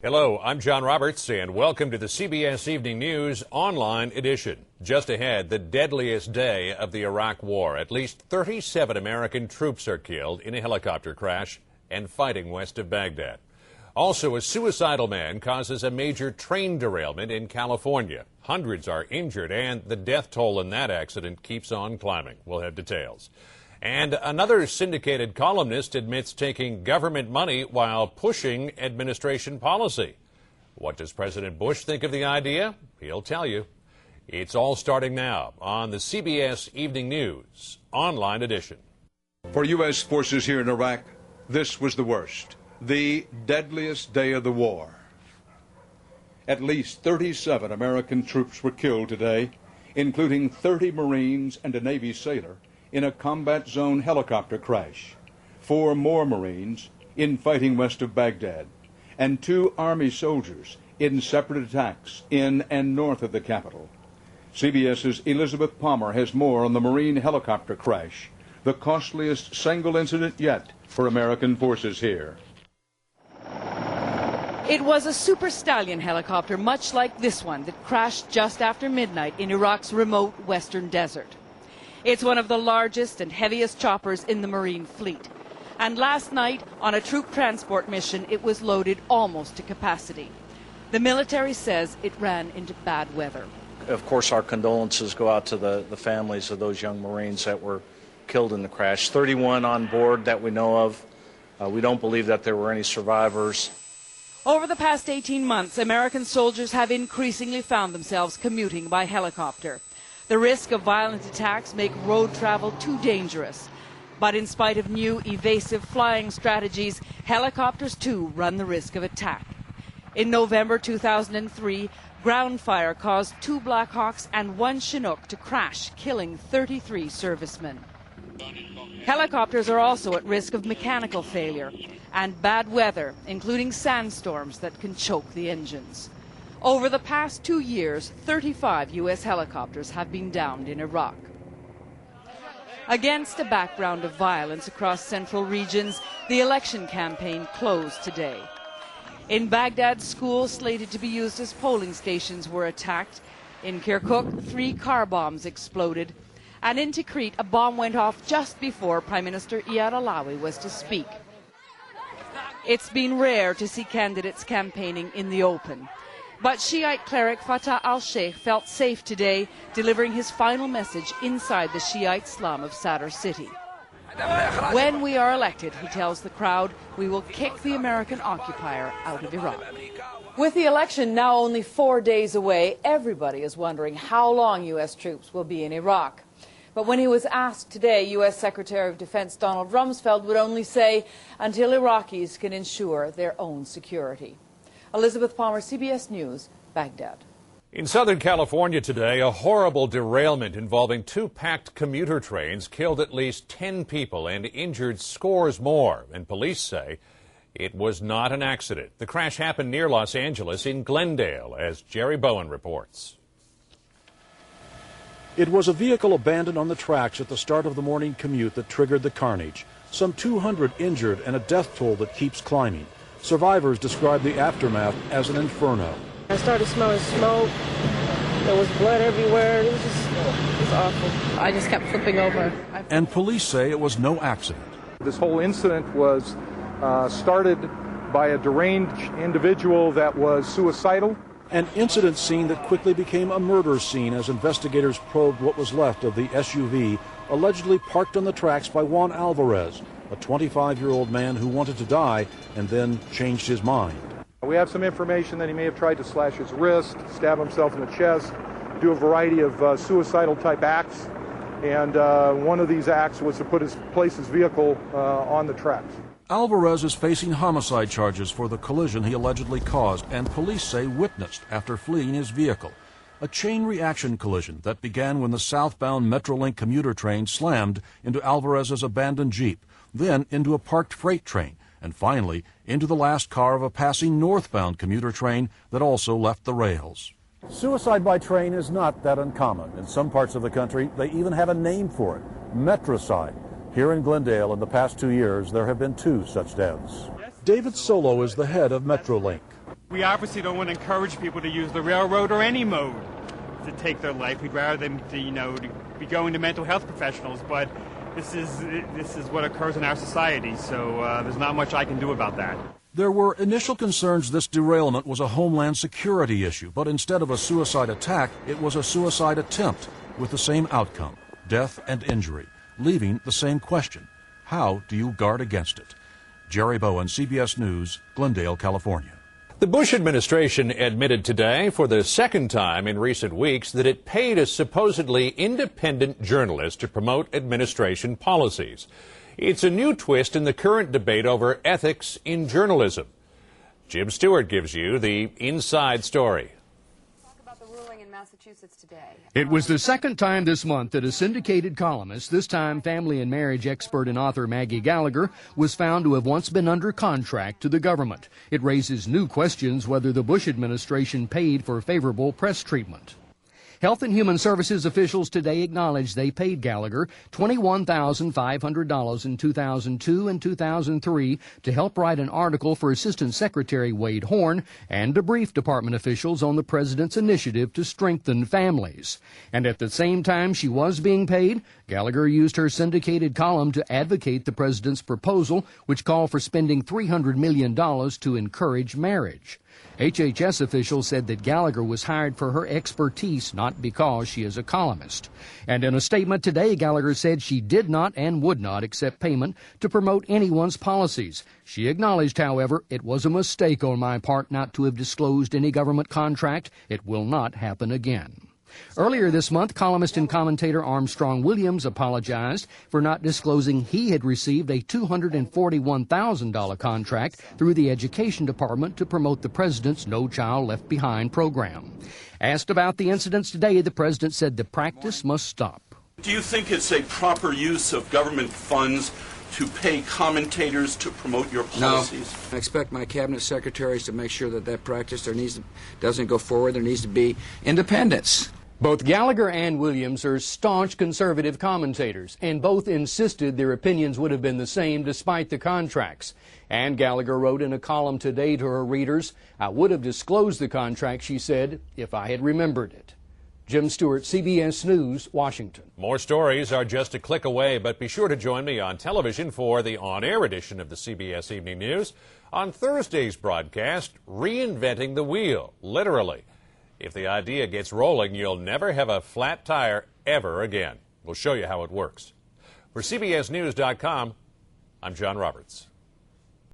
Hello, I'm John Roberts, and welcome to the CBS Evening News online edition. Just ahead, the deadliest day of the Iraq War. At least 37 American troops are killed in a helicopter crash and fighting west of Baghdad. Also, a suicidal man causes a major train derailment in California. Hundreds are injured, and the death toll in that accident keeps on climbing. We'll have details. And another syndicated columnist admits taking government money while pushing administration policy. What does President Bush think of the idea? He'll tell you. It's all starting now on the CBS Evening News online edition. For U.S. forces here in Iraq, this was the worst, the deadliest day of the war. At least 37 American troops were killed today, including 30 Marines and a Navy sailor, in a combat zone helicopter crash, 4 more Marines in fighting west of Baghdad, and 2 Army soldiers in separate attacks in and north of the capital. CBS's Elizabeth Palmer has more on the Marine helicopter crash, the costliest single incident yet for American forces here. It was a Super Stallion helicopter, much like this one, that crashed just after midnight in Iraq's remote western desert. It's one of the largest and heaviest choppers in the Marine fleet. And last night, on a troop transport mission, it was loaded almost to capacity. The military says it ran into bad weather. Of course, our condolences go out to the families of those young Marines that were killed in the crash. 31 on board that we know of. We don't believe that there were any survivors. Over the past 18 months, American soldiers have increasingly found themselves commuting by helicopter. The risk of violent attacks make road travel too dangerous. But in spite of new evasive flying strategies, helicopters too run the risk of attack. In November 2003, ground fire caused 2 Black Hawks and 1 Chinook to crash, killing 33 servicemen. Helicopters are also at risk of mechanical failure and bad weather, including sandstorms that can choke the engines. Over the past 2 years, 35 U.S. helicopters have been downed in Iraq. Against a background of violence across central regions, the election campaign closed today. In Baghdad, schools slated to be used as polling stations were attacked. In Kirkuk, 3 car bombs exploded. And in Tikrit, a bomb went off just before Prime Minister Iyad Allawi was to speak. It's been rare to see candidates campaigning in the open. But Shiite cleric Fatah al-Sheikh felt safe today, delivering his final message inside the Shiite slum of Sadr City. When we are elected, he tells the crowd, we will kick the American occupier out of Iraq. With the election now only 4 days away, everybody is wondering how long U.S. troops will be in Iraq. But when he was asked today, U.S. Secretary of Defense Donald Rumsfeld would only say, until Iraqis can ensure their own security. Elizabeth Palmer, CBS News, Baghdad. In Southern California today, a horrible derailment involving 2 packed commuter trains killed at least 10 people and injured scores more. And police say it was not an accident. The crash happened near Los Angeles in Glendale, as Jerry Bowen reports. It was a vehicle abandoned on the tracks at the start of the morning commute that triggered the carnage. Some 200 injured and a death toll that keeps climbing. Survivors describe the aftermath as an inferno. I started smelling smoke. There was blood everywhere. It was awful. I just kept flipping over. And police say it was no accident. This whole incident was started by a deranged individual that was suicidal. An incident scene that quickly became a murder scene as investigators probed what was left of the SUV allegedly parked on the tracks by Juan Alvarez, a 25-year-old man who wanted to die and then changed his mind. We have some information that he may have tried to slash his wrist, stab himself in the chest, do a variety of suicidal type acts, and one of these acts was to place his vehicle on the tracks. Alvarez is facing homicide charges for the collision he allegedly caused and police say witnessed after fleeing his vehicle. A chain reaction collision that began when the southbound Metrolink commuter train slammed into Alvarez's abandoned Jeep, then into a parked freight train, and finally into the last car of a passing northbound commuter train that also left the rails. Suicide by train is not that uncommon. In some parts of the country, they even have a name for it, metrocide. Here in Glendale, in the past 2 years, there have been 2 such deaths. David Solo is the head of Metrolink. We obviously don't want to encourage people to use the railroad or any mode to take their life. We'd rather them to be going to mental health professionals, but this is what occurs in our society, so there's not much I can do about that. There were initial concerns this derailment was a homeland security issue, but instead of a suicide attack, it was a suicide attempt with the same outcome, death and injury, leaving the same question: how do you guard against it? Jerry Bowen, CBS News, Glendale, California. The Bush administration admitted today, for the second time in recent weeks, that it paid a supposedly independent journalist to promote administration policies. It's a new twist in the current debate over ethics in journalism. Jim Stewart gives you the inside story. It was the second time this month that a syndicated columnist, this time family and marriage expert and author Maggie Gallagher, was found to have once been under contract to the government. It raises new questions whether the Bush administration paid for favorable press treatment. Health and Human Services officials today acknowledged they paid Gallagher $21,500 in 2002 and 2003 to help write an article for Assistant Secretary Wade Horn and to brief department officials on the president's initiative to strengthen families. And at the same time she was being paid, Gallagher used her syndicated column to advocate the president's proposal, which called for spending $300 million to encourage marriage. HHS officials said that Gallagher was hired for her expertise, not because she is a columnist. And in a statement today, Gallagher said she did not and would not accept payment to promote anyone's policies. She acknowledged, however, it was a mistake on my part not to have disclosed any government contract. It will not happen again. Earlier this month, columnist and commentator Armstrong Williams apologized for not disclosing he had received a $241,000 contract through the Education Department to promote the president's No Child Left Behind program. Asked about the incidents today, the president said the practice must stop. Do you think it's a proper use of government funds to pay commentators to promote your policies? No. I expect my cabinet secretaries to make sure that that practice doesn't go forward. There needs to be independence. Both Gallagher and Williams are staunch conservative commentators, and both insisted their opinions would have been the same despite the contracts. And Gallagher wrote in a column today to her readers, "I would have disclosed the contract," she said, "if I had remembered it." Jim Stewart, CBS News, Washington. More stories are just a click away, but be sure to join me on television for the on-air edition of the CBS Evening News. On Thursday's broadcast, Reinventing the Wheel, literally. If the idea gets rolling, you'll never have a flat tire ever again. We'll show you how it works. For CBSNews.com, I'm John Roberts.